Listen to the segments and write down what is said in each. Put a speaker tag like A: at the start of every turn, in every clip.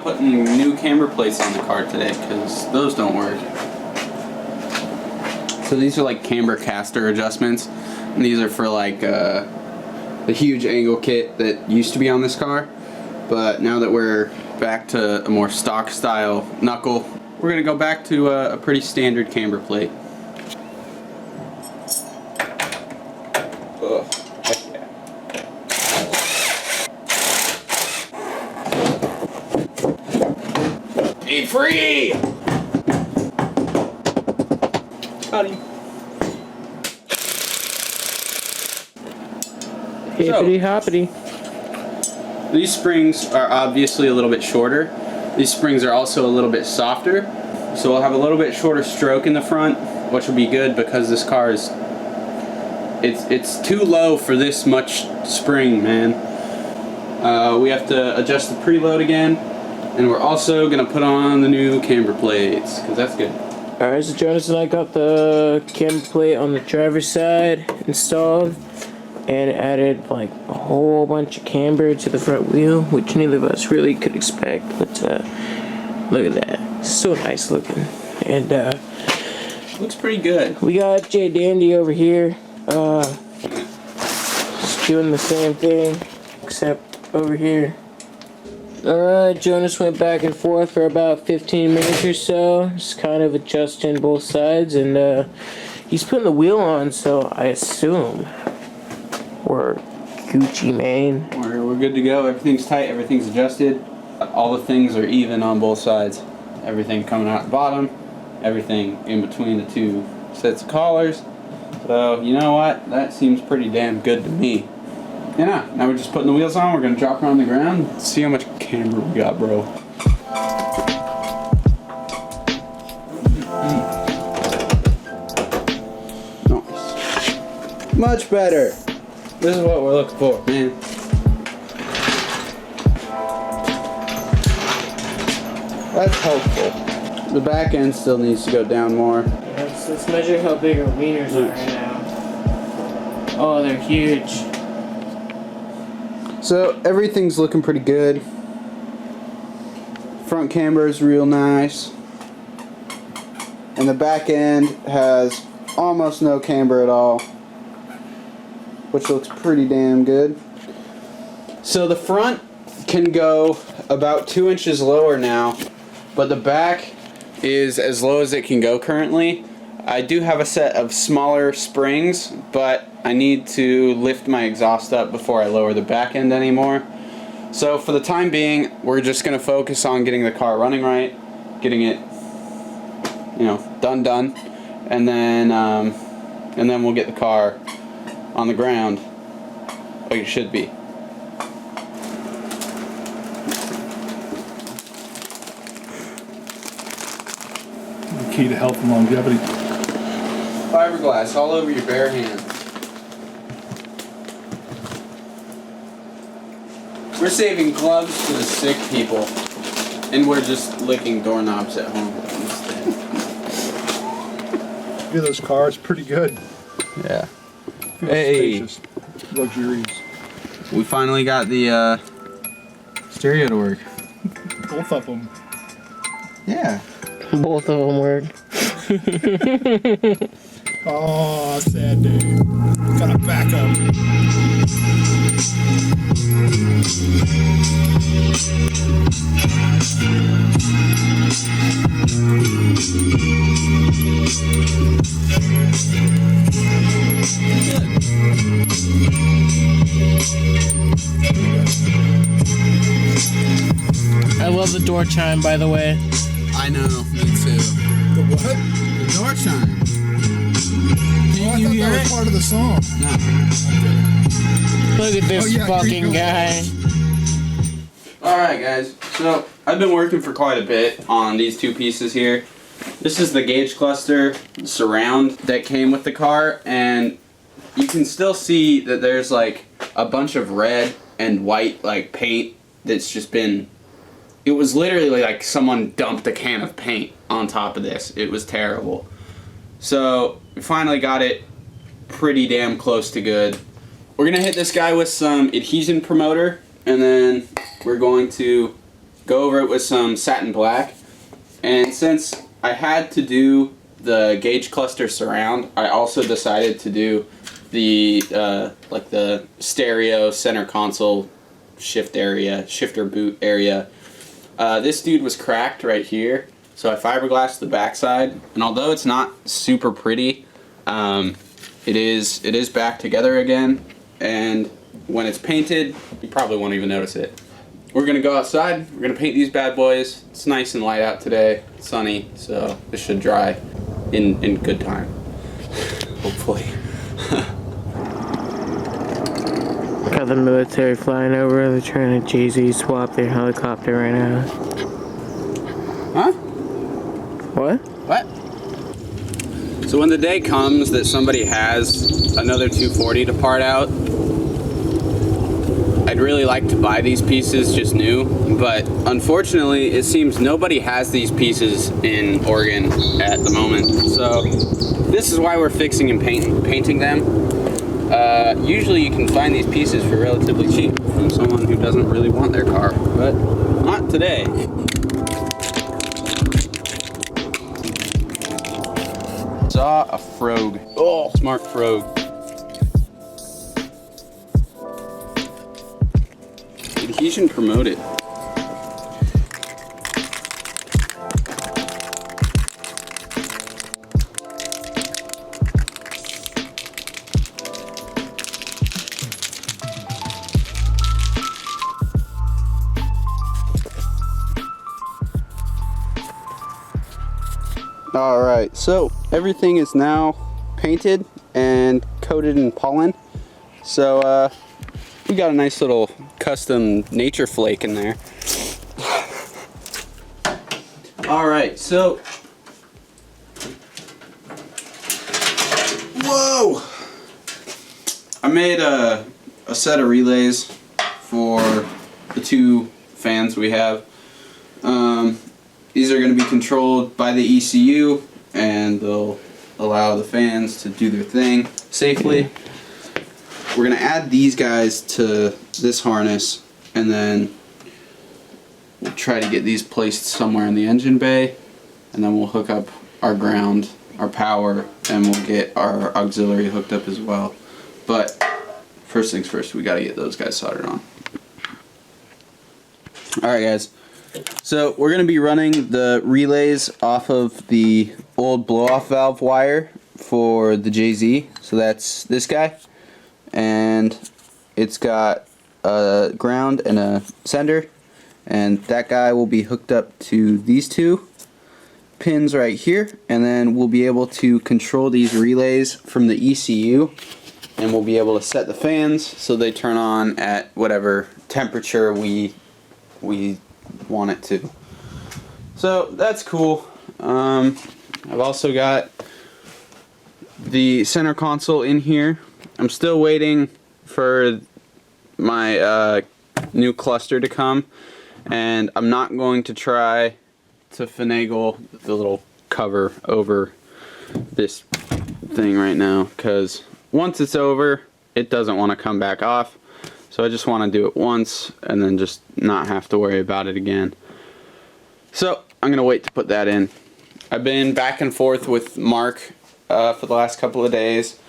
A: putting new camber plates on the car today because those don't work. So these are like camber caster adjustments, and these are for like the huge angle kit that used to be on this car. But now that we're back to a more stock style knuckle, we're gonna go back to a pretty standard camber plate. Ugh, heck yeah. Be free! Got him.
B: Hippity hoppity.
A: These springs are obviously a little bit shorter. These springs are also a little bit softer. So we'll have a little bit shorter stroke in the front, which will be good because this car is, it's too low for this much spring, man. We have to adjust the preload again, and we're also gonna put on the new camber plates, because that's good.
B: Alright, so Jonas and I got the camber plate on the driver's side installed and added like a whole bunch of camber to the front wheel, which neither of us really could expect, but look at that. So nice looking. And
A: Looks pretty good.
B: we got Jay Dandy over here just doing the same thing, except over here. Alright, Jonas went back and forth for about 15 minutes or so, just kind of adjusting both sides, and he's putting the wheel on, so I assume we're Gucci, man.
A: We're good to go. Everything's tight, everything's adjusted. All the things are even on both sides. Everything coming out the bottom, everything in between the two sets of collars. So, you know what? That seems pretty damn good to me. Yeah, now we're just putting the wheels on. We're gonna drop her on the ground. See how much camber we got, bro. Nice. Much better. This is what we're looking for, man. That's helpful. The back end still needs to go down more.
B: Let's measure how big our wieners are right now. Oh, they're huge.
A: So everything's looking pretty good. Front camber is real nice. And the back end has almost no camber at all, which looks pretty damn good. So the front can go about 2 inches lower now, but the back is as low as it can go currently. I do have a set of smaller springs, but I need to lift my exhaust up before I lower the back end anymore. So for the time being, we're just going to focus on getting the car running right, getting it, you know, done, and then we'll get the car on the ground like it should be.
C: The key to health and longevity.
A: Fiberglass all over your bare hands. We're saving gloves for the sick people, and we're just licking doorknobs at home instead.
C: Yeah, this car is pretty good.
A: Yeah.
C: Feels
A: Hey.
C: spacious, luxurious.
A: We finally got the stereo to work.
C: Both of them.
A: Yeah.
B: Both of them work.
C: Oh, sad day. Gotta back up.
B: I love the door chime, by the way.
A: I know, me too.
C: The what?
A: The door chime.
C: Oh, I thought that was part of the song.
A: No.
B: Look at this fucking guy.
A: Alright guys, so I've been working for quite a bit on these two pieces here. This is the gauge cluster surround that came with the car, and you can still see that there's like a bunch of red and white like paint that's just been, it was literally like someone dumped a can of paint on top of this. It was terrible. So we finally got it pretty damn close to good. We're gonna hit this guy with some adhesion promoter, and then we're going to go over it with some satin black. And since I had to do the gauge cluster surround, I also decided to do the like the stereo center console shifter boot area. This dude was cracked right here, so I fiberglassed the backside, and although it's not super pretty, it is back together again, and when it's painted, you probably won't even notice it. We're gonna go outside, we're gonna paint these bad boys. It's nice and light out today, it's sunny, so this should dry in good time, hopefully.
B: Got the military flying over, they're trying to Jay-Z swap their helicopter right now.
A: Huh?
B: What?
A: So when the day comes that somebody has another 240 to part out, I'd really like to buy these pieces just new, but unfortunately it seems nobody has these pieces in Oregon at the moment. So this is why we're fixing and painting them. Usually you can find these pieces for relatively cheap from someone who doesn't really want their car, but not today. Saw a frog. Oh, smart frog. Adhesion promoted. Alright, so everything is now painted and coated in pollen. So we got a nice little custom nature flake in there. Alright, so whoa! I made a set of relays for the two fans we have. These are going to be controlled by the ECU, and they'll allow the fans to do their thing safely. We're going to add these guys to this harness, and then we'll try to get these placed somewhere in the engine bay, and then we'll hook up our ground, our power, and we'll get our auxiliary hooked up as well. But first things first, we got to get those guys soldered on. Alright guys, so we're going to be running the relays off of the old blow-off valve wire for the JZ. So that's this guy, and it's got a ground and a sender, and that guy will be hooked up to these two pins right here, and then we'll be able to control these relays from the ECU, and we'll be able to set the fans so they turn on at whatever temperature we want it to. So that's cool. I've also got the center console in here. I'm still waiting for my new cluster to come, and I'm not going to try to finagle the little cover over this thing right now, because once it's over it doesn't want to come back off. So I just want to do it once and then just not have to worry about it again. So I'm going to wait to put that in. I've been back and forth with Mark for the last couple of days,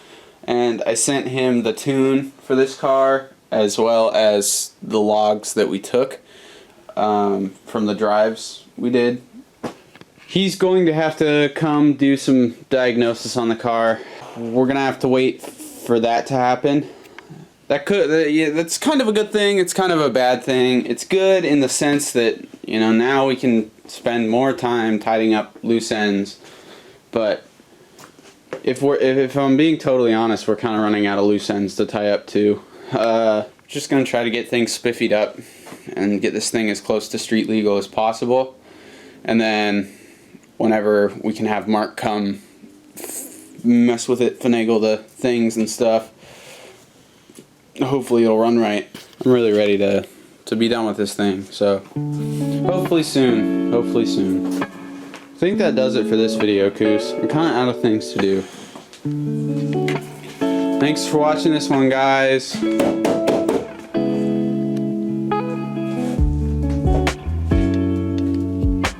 A: and I sent him the tune for this car as well as the logs that we took from the drives we did. He's going to have to come do some diagnosis on the car. We're going to have to wait for that to happen. Yeah, that's kind of a good thing. It's kind of a bad thing. It's good in the sense that, you know, now we can spend more time tidying up loose ends. But if I'm being totally honest, we're kind of running out of loose ends to tie up too. Just gonna try to get things spiffied up and get this thing as close to street legal as possible. And then whenever we can have Mark come mess with it, finagle the things and stuff, hopefully it'll run right. I'm really ready to be done with this thing, so hopefully soon. I think that does it for this video, Coose. I'm kind of out of things to do. Thanks for watching this one, guys.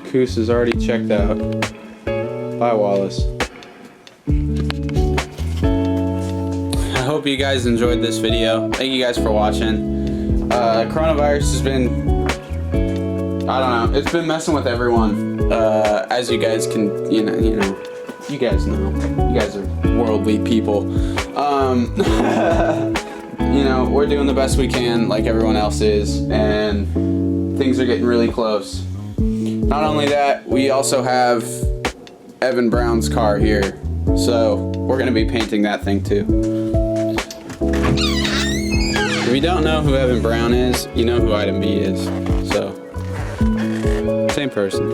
A: Coose is already checked out. Bye, Wallace. I hope you guys enjoyed this video. Thank you guys for watching. Coronavirus has been, I don't know, it's been messing with everyone. As you guys can, you guys know. You guys are worldly people. You know, we're doing the best we can like everyone else is, and things are getting really close. Not only that, we also have Evan Brown's car here, so we're gonna be painting that thing too. If you don't know who Evan Brown is, you know who Item B is, so same person.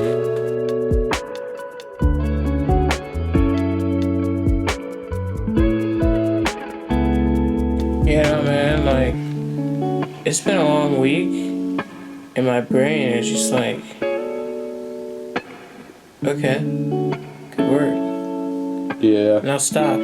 B: Yeah, man, like, it's been a long week, and my brain is just like, okay, good work.
A: Yeah.
B: Now stop.